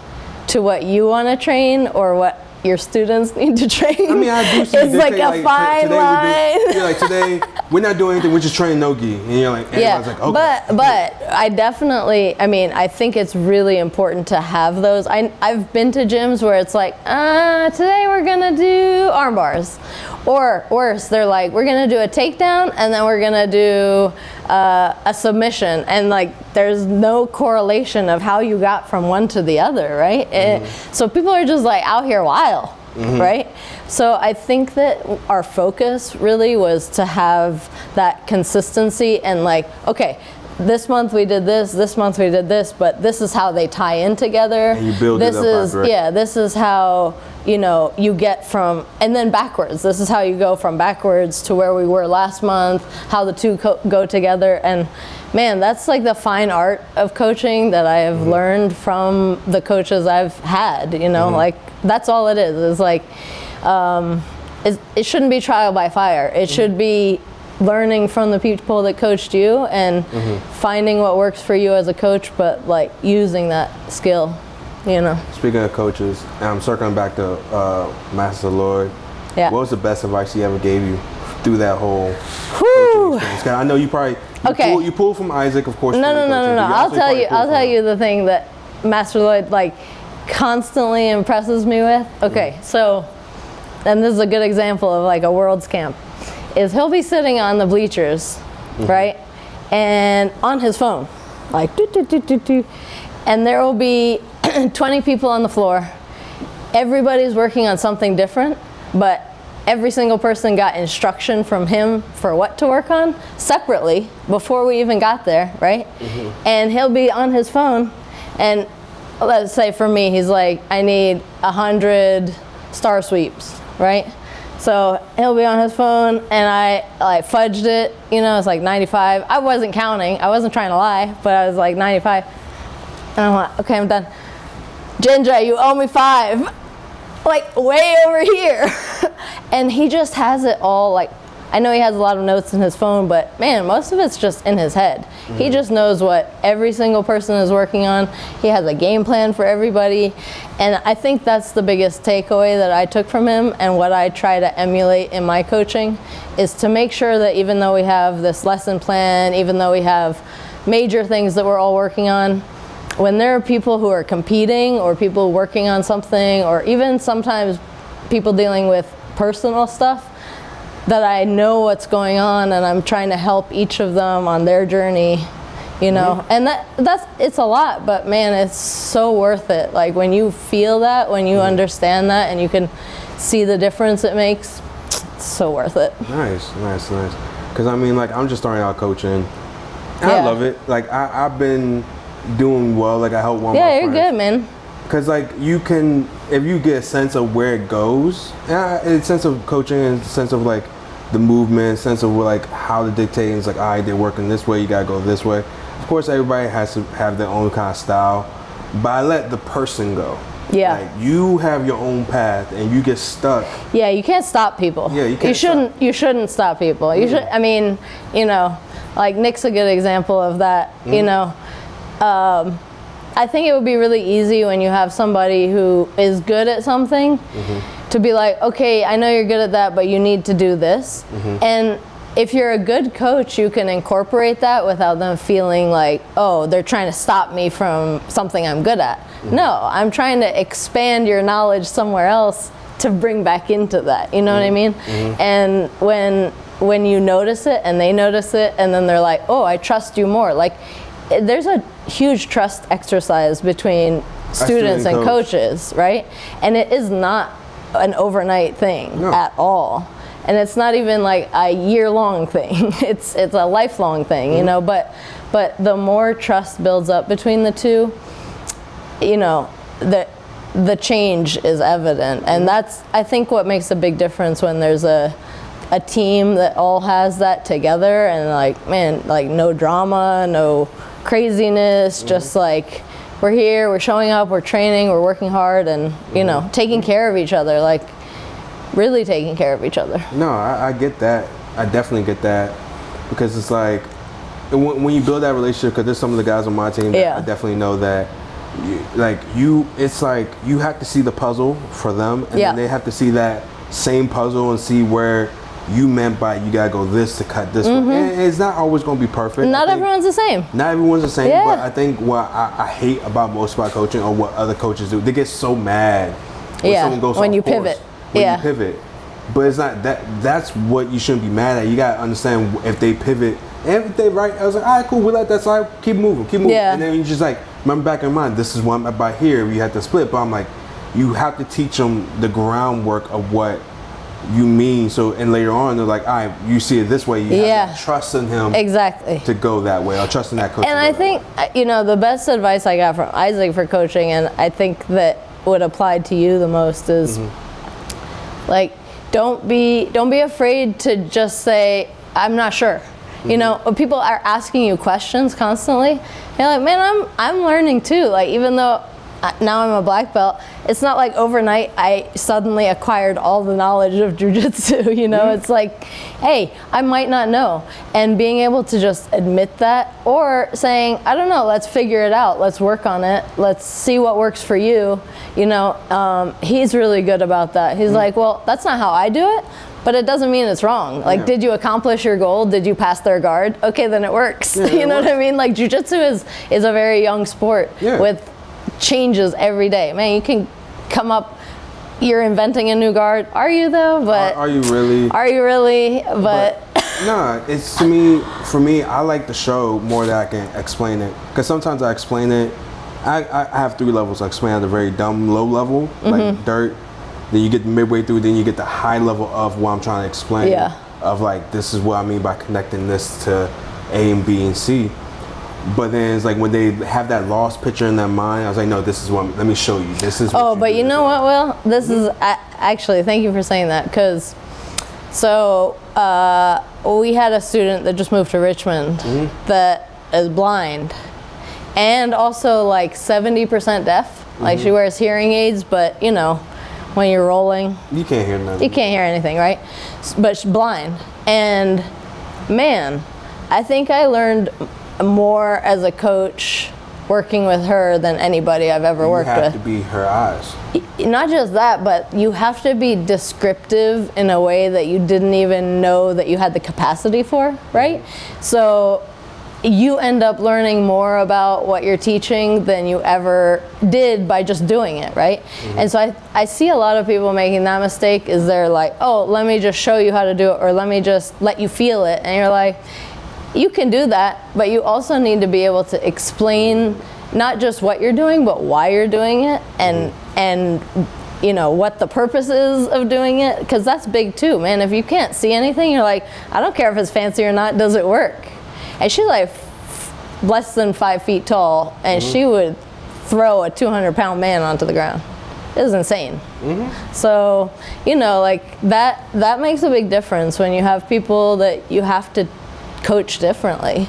to what you want to train or what your students need to train. I mean, I do see it's like a fine line. Like, today we're not doing anything, we're just training NoGi, and you're like, everyone's like, okay. But I definitely, I mean, I think it's really important to have those. I've been to gyms where it's like, today we're gonna do arm bars, or worse, they're like, we're gonna do a takedown and then we're gonna do a submission, and like, there's no correlation of how you got from one to the other, right? So people are just like out here wild, right? So I think that our focus really was to have that consistency, and like, okay, this month we did this month we did this, but this is how they tie in together. And you build it up, this is how, you know, you get from, and then backwards. This is how you go from backwards to where we were last month, how the two go together. And man, that's like the fine art of coaching that I have learned from the coaches I've had, you know, like, that's all it is. It's like, it shouldn't be trial by fire. It should be learning from the people that coached you and finding what works for you as a coach, but like using that skill, you know. Speaking of coaches, and I'm circling back to Master Lord. What was the best advice he ever gave you through that whole coaching experience? 'Cause I know you probably you pull from Isaac, of course. No. I'll tell you the thing that Master Lloyd like constantly impresses me with. Okay, so, and this is a good example of like a Worlds camp, is he'll be sitting on the bleachers, right, and on his phone, like and there will be 20 people on the floor. Everybody's working on something different, but every single person got instruction from him for what to work on separately before we even got there, right? And he'll be on his phone, and let's say for me, he's like, I need 100 star sweeps, right? So he'll be on his phone, and I like fudged it, you know, it's like 95. I wasn't counting, I wasn't trying to lie, but I was like 95. And I'm like, okay, I'm done. Gingja, you owe me 5. Like way over here. And he just has it all, like, I know he has a lot of notes in his phone, but man, most of it's just in his head. He just knows what every single person is working on. He has a game plan for everybody. And I think that's the biggest takeaway that I took from him, and what I try to emulate in my coaching is to make sure that even though we have this lesson plan, even though we have major things that we're all working on, when there are people who are competing or people working on something, or even sometimes people dealing with personal stuff, that I know what's going on and I'm trying to help each of them on their journey, you know. And it's a lot, but man, it's so worth it. Like when you feel that, when you understand that, and you can see the difference it makes, it's so worth it. Nice. Because I mean, like, I'm just starting out coaching, and I love it. Like I've been doing well. Like I help one of my friends. Yeah, you're good, man. Because like you can, if you get a sense of where it goes, a sense of coaching, and a sense of like the movement, sense of like how to dictate, and it's like, all right, they're working this way, you gotta go this way. Of course, everybody has to have their own kind of style, but I let the person go. Yeah. Like you have your own path, and you get stuck. Yeah, you can't stop people. Yeah, you can't. You shouldn't stop people. You should. I mean, you know, like Nick's a good example of that. You know, I think it would be really easy when you have somebody who is good at something to be like, okay, I know you're good at that, but you need to do this. And if you're a good coach, you can incorporate that without them feeling like, oh, they're trying to stop me from something I'm good at. No, I'm trying to expand your knowledge somewhere else to bring back into that. You know what I mean? And when you notice it and they notice it, and then they're like, oh, I trust you more. Like, there's a huge trust exercise between students and coaches, right? And it is not an overnight thing at all. And it's not even like a year-long thing. It's a lifelong thing, you know. But the more trust builds up between the two, you know, the change is evident. And that's, I think, what makes a big difference when there's a team that all has that together, and like, man, like no drama, no craziness, just like we're here, we're showing up, we're training, we're working hard, and you know, taking care of each other, like really taking care of each other. No, I get that. I definitely get that, because it's like when you build that relationship, because there's some of the guys on my team that I definitely know that it's like you have to see the puzzle for them, and then they have to see that same puzzle and see where you meant by you gotta go this to cut this way. And it's not always gonna be perfect. Not everyone's the same. Not everyone's the same, but I think what I hate about most of my coaching, or what other coaches do, they get so mad when someone goes when off you course, pivot. When you pivot. But it's not that's what you shouldn't be mad at. You gotta understand if they pivot, and if they right, I was like, all right, cool, we let that slide, keep moving. And then you just like, remember back in mind, this is what I'm about here, we have to split. But I'm like, you have to teach them the groundwork of what you mean, so, and later on they're like, all right, you see it this way, you have to trust in him to go that way, or trust in that coach. And I think, you know, the best advice I got from Isaac for coaching, and I think that would apply to you the most, is like, don't be afraid to just say, I'm not sure. You know, when people are asking you questions constantly, you're like, man, I'm learning too. Like, even though now I'm a black belt, it's not like overnight I suddenly acquired all the knowledge of jiu-jitsu, you know. It's like, hey, I might not know. And being able to just admit that, or saying, I don't know, let's figure it out, let's work on it, let's see what works for you, you know. He's really good about that. He's like, well, that's not how I do it, but it doesn't mean it's wrong. Like, did you accomplish your goal? Did you pass their guard? Okay, then it works. You know what I mean? Like, jiu-jitsu is a very young sport with changes every day. Man, you can come up, you're inventing a new guard. Are you though? But are you really? Are you really? But no, it's for me, I like the show more than I can explain it. Because sometimes I explain it, I have 3 levels. I explain at the very dumb low level, like dirt. Then you get midway through, then you get the high level of what I'm trying to explain. Of like, this is what I mean by connecting this to A and B and C. But then it's like when they have that lost picture in their mind, I was like, no, this is what, let me show you. This is what oh, but you know what, Will? This is, actually, thank you for saying that, because, so, we had a student that just moved to Richmond that is blind, and also like 70% deaf. Like, she wears hearing aids, but you know, when you're rolling, you can't hear nothing. You can't hear anything, right? But she's blind. And man, I think I learned more as a coach working with her than anybody I've ever worked with. You have to be her eyes. Not just that, but you have to be descriptive in a way that you didn't even know that you had the capacity for, right? So you end up learning more about what you're teaching than you ever did by just doing it, right? And so I see a lot of people making that mistake, is they're like, oh, let me just show you how to do it, or let me just let you feel it. And you're like, you can do that, but you also need to be able to explain not just what you're doing, but why you're doing it, and you know, what the purpose is of doing it, because that's big too, man. If you can't see anything, you're like, I don't care if it's fancy or not, does it work? And she's like less than 5 feet tall, and she would throw a 200-pound man onto the ground. It was insane. So, you know, like that makes a big difference when you have people that you have to coach differently.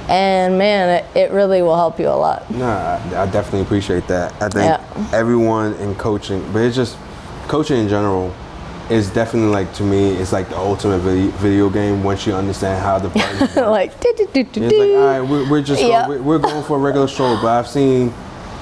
And man, it really will help you a lot. No, I definitely appreciate that. I think everyone in coaching, but it's just coaching in general is definitely, like, to me, it's like the ultimate video game once you understand how the buttons work. Like, it's like, all right, we're just we're going for a regular stroll, but I've seen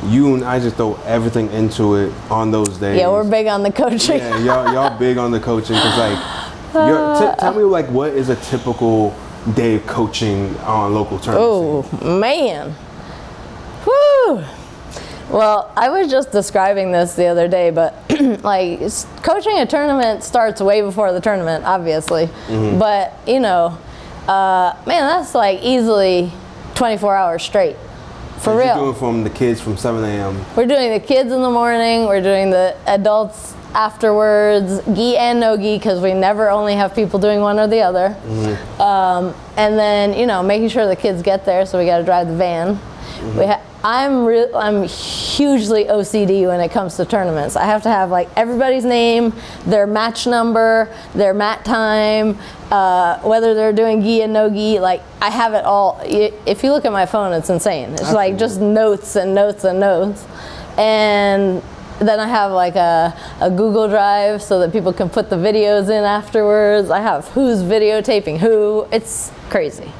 you and I just throw everything into it on those days. Yeah, we're big on the coaching. Yeah, y'all big on the coaching, because like, tell me, like, what is a typical day of coaching on local tournaments? Oh man, whoo. Well, I was just describing this the other day, but like coaching a tournament starts way before the tournament, obviously. But you know, man, that's like easily 24 hours straight. For real. You're doing from the kids from 7 a.m. We're doing the kids in the morning. We're doing the adults afterwards, gi and no gi, because we never only have people doing one or the other. And then, you know, making sure the kids get there, so we got to drive the van. I'm hugely OCD when it comes to tournaments. I have to have like everybody's name, their match number, their mat time, whether they're doing gi and no gi. Like, I have it all. If you look at my phone, it's insane. It's like just notes and notes and notes. And then I have like a Google Drive so that people can put the videos in afterwards. I have who's videotaping who. It's crazy.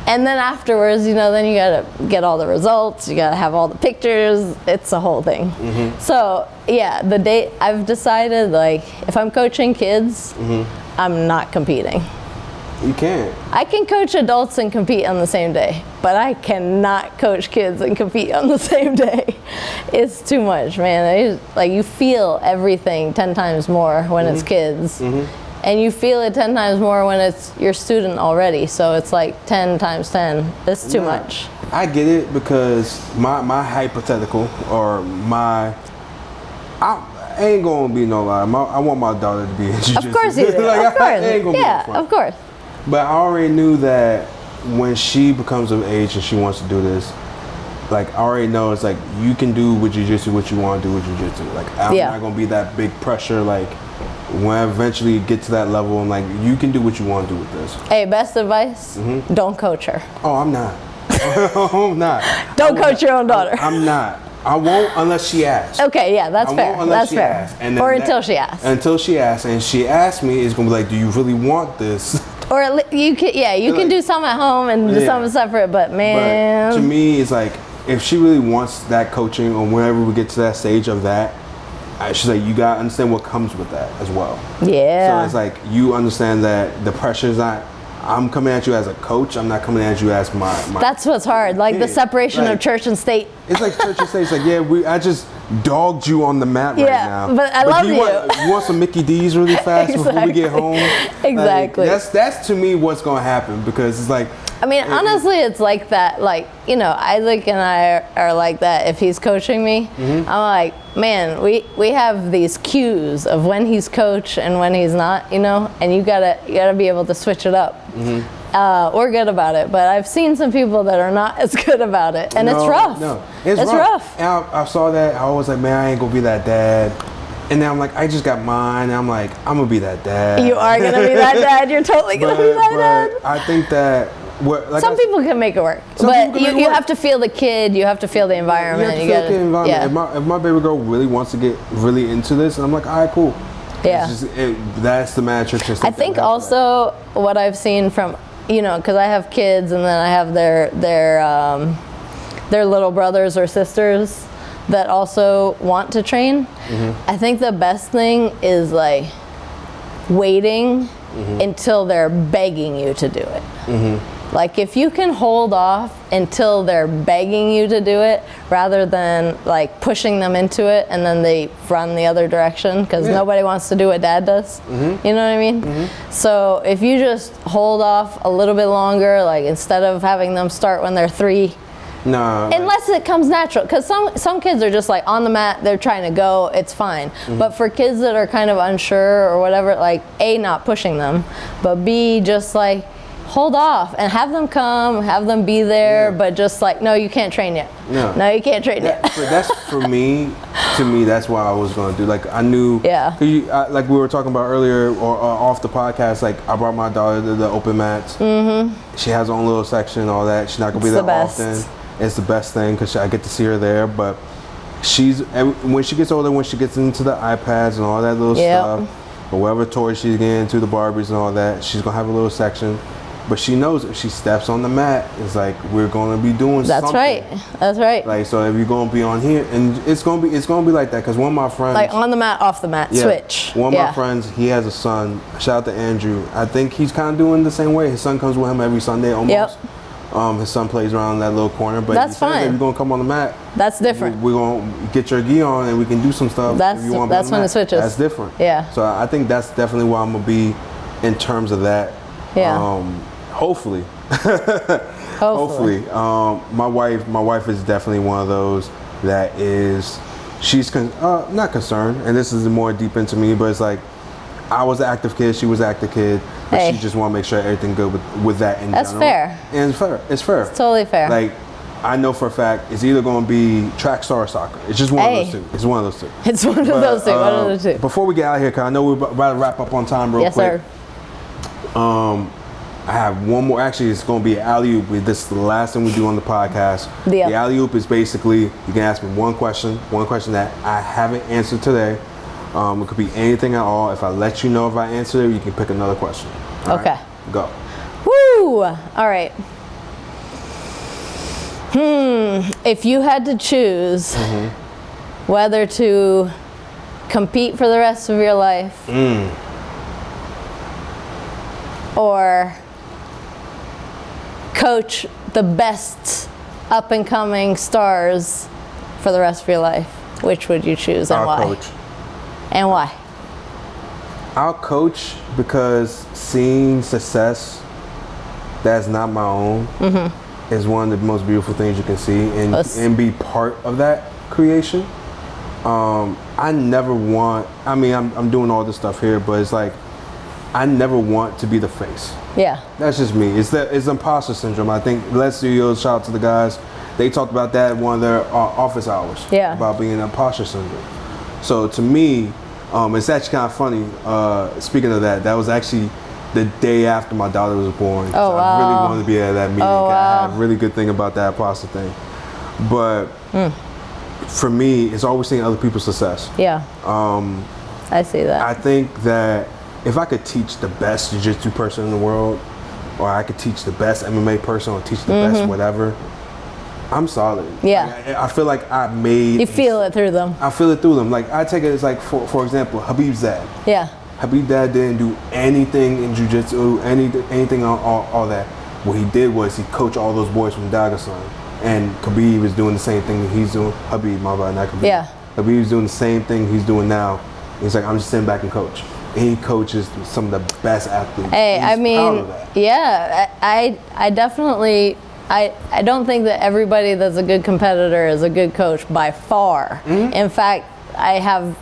And then afterwards, you know, then you gotta get all the results, you gotta have all the pictures, it's a whole thing. So yeah, the day I've decided, like, if I'm coaching kids, I'm not competing. You can't. I can coach adults and compete on the same day, but I cannot coach kids and compete on the same day. It's too much, man. Like, you feel everything 10 times more when it's kids. And you feel it 10 times more when it's your student already. So it's like 10 times 10. It's too much. I get it, because my hypothetical, or I ain't gonna be no lie. I want my daughter to be in Jiu Jitsu. Of course you do. Like, of course. I ain't gonna be yeah, in front. of course. But I already knew that when she becomes of age and she wants to do this, like, I already know it's like, you can do with Jiu Jitsu what you want to do with Jiu Jitsu. Like, I'm not gonna be that big pressure. Like, when I eventually get to that level, I'm like, you can do what you want to do with this. Hey, best advice, don't coach her. Oh, I'm not. I'm not. Don't coach your own daughter. I'm not. I won't unless she asks. Okay, yeah, that's fair. That's fair. Asks. And or until she asks. Until she asks, and she asks me, it's gonna be like, do you really want this? Or you can, you can do some at home and do something separate. But man, but to me, it's like, if she really wants that coaching, or whenever we get to that stage of that, she's like, you gotta understand what comes with that as well. Yeah. So it's like, you understand that the pressure's not, I'm coming at you as a coach, I'm not coming at you as my That's what's hard, like the separation of church and state. It's like church and state. It's like, yeah, I just dogged you on the mat right now. But I love you. You want some Mickey D's really fast before we get home? Exactly. Like, that's to me what's gonna happen, because it's like, I mean, honestly, it's like that. Like, you know, Isaac and I are like that. If he's coaching me, I'm like, man, we have these cues of when he's coach and when he's not, you know, and you gotta be able to switch it up. We're good about it, but I've seen some people that are not as good about it, and it's rough. No, it's rough. And I saw that. I was like, man, I ain't gonna be that dad. And then I'm like, I just got mine. And I'm like, I'm gonna be that dad. You are gonna be that dad. You're totally gonna be that dad. I think that some people can make it work, but you have to feel the kid. You have to feel the environment. You have to feel the environment. If my baby girl really wants to get really into this, and I'm like, all right, cool. Yeah. That's the matrix. I think also what I've seen from, you know, because I have kids and then I have their little brothers or sisters that also want to train. I think the best thing is like waiting until they're begging you to do it. Like, if you can hold off until they're begging you to do it, rather than like pushing them into it and then they run the other direction, because nobody wants to do what dad does. You know what I mean? So if you just hold off a little bit longer, like instead of having them start when they're 3, unless it comes natural, because some kids are just like on the mat, they're trying to go, it's fine. But for kids that are kind of unsure or whatever, like A, not pushing them, but B, just like, hold off and have them come, have them be there, but just like, no, you can't train yet. No, you can't train yet. That's for me. To me, that's what I was gonna do. Like I knew, like we were talking about earlier or off the podcast. Like I brought my daughter to the open mats. She has her own little section, all that. She's not gonna be there often. It's the best thing because I get to see her there. But when she gets older, when she gets into the iPads and all that little stuff, or whatever toys she's getting into, the Barbies and all that, she's gonna have a little section. But she knows if she steps on the mat, it's like we're gonna be doing something. That's right. Like so, if you're gonna be on here, and it's gonna be like that. Cause one of my friends, like on the mat, off the mat, switch. One of my friends, he has a son. Shout out to Andrew. I think he's kind of doing the same way. His son comes with him every Sunday almost. His son plays around that little corner. But that's fine. If you're gonna come on the mat, that's different. We're gonna get your gi on and we can do some stuff. That's when it switches. That's different. Yeah. So I think that's definitely where I'm gonna be in terms of that. Yeah. Hopefully. Hopefully. My wife is definitely one of those that is, she's not concerned, and this is more deep into me, but it's like, I was an active kid, she was an active kid, but she just want to make sure everything good with that in general. That's fair. And it's fair. It's fair. It's totally fair. Like, I know for a fact it's either going to be track star or soccer. It's just one of those two. It's one of those two. It's one of those two. One of the two. Before we get out of here, because I know we're about to wrap up on time real quick. Yes, sir. I have one more. Actually, it's going to be an alley-oop. This is the last thing we do on the podcast. The alley-oop is basically, you can ask me one question that I haven't answered today. It could be anything at all. If I let you know if I answered it, you can pick another question. All right? Go. Woo! All right. If you had to choose whether to compete for the rest of your life or coach the best up-and-coming stars for the rest of your life, which would you choose and why? I'll coach. And why? I'll coach because seeing success that's not my own is one of the most beautiful things you can see, and be part of that creation. I never want, I mean, I'm doing all this stuff here, but it's like, I never want to be the face. Yeah. That's just me. It's imposter syndrome. I think Les Studios, shout out to the guys, they talked about that in one of their office hours. Yeah. About being imposter syndrome. So to me, it's actually kind of funny. Speaking of that, that was actually the day after my daughter was born. Oh, so wow. I really wanted to be at that meeting. Oh, wow. I had a really good thing about that imposter thing. But for me, it's always seeing other people's success. Yeah. I see that. I think that if I could teach the best jiu-jitsu person in the world, or I could teach the best MMA person, or teach the best whatever, I'm solid. Yeah. Like, I feel like I made... You feel it through them. I feel it through them. Like, I take it as like, for example, Habib's dad. Yeah. Habib's dad didn't do anything in jiu-jitsu, anything all that. What he did was he coached all those boys from Dagestan. And Khabib is doing the same thing that he's doing. Habib, my bad, not Khabib. Yeah. Habib's doing the same thing he's doing now. He's like, I'm just sitting back and coach. And he coaches some of the best athletes. Hey, I mean, yeah, I definitely, I don't think that everybody that's a good competitor is a good coach by far. In fact, I have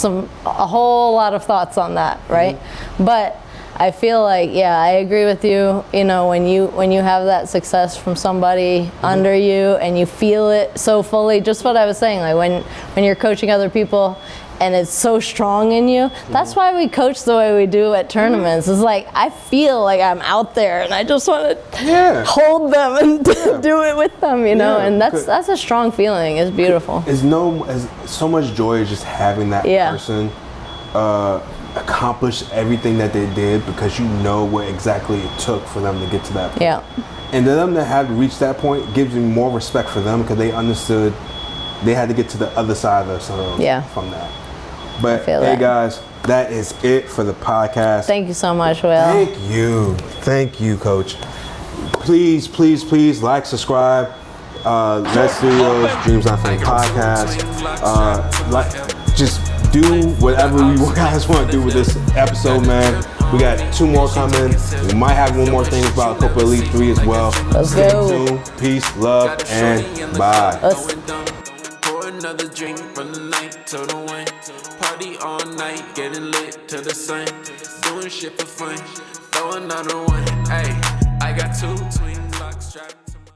a whole lot of thoughts on that, right? But I feel like, yeah, I agree with you. You know, when you have that success from somebody under you and you feel it so fully, just what I was saying, like when you're coaching other people and it's so strong in you, that's why we coach the way we do at tournaments. It's like, I feel like I'm out there and I just want to hold them and do it with them, you know, and that's a strong feeling. It's beautiful. It's so much joy just having that person accomplish everything that they did, because you know what exactly it took for them to get to that point. Yeah. And to them that have reached that point gives you more respect for them, because they understood they had to get to the other side of themselves from that. But hey guys, that is it for the podcast. Thank you so much, Will. Thank you, Coach. Please like, subscribe. Les Studios, DreamsNotFamePodcast. Just do whatever you guys want to do with this episode, man. We got 2 more coming. We might have one more thing about Copa Elite 3 as well. Let's Stay go. tuned. Peace, love, and bye. Another drink from the night till the wine. Party all night, getting lit to the sun. Doing shit for fun, throw another one. Ayy. I got two twin Glocks strapped.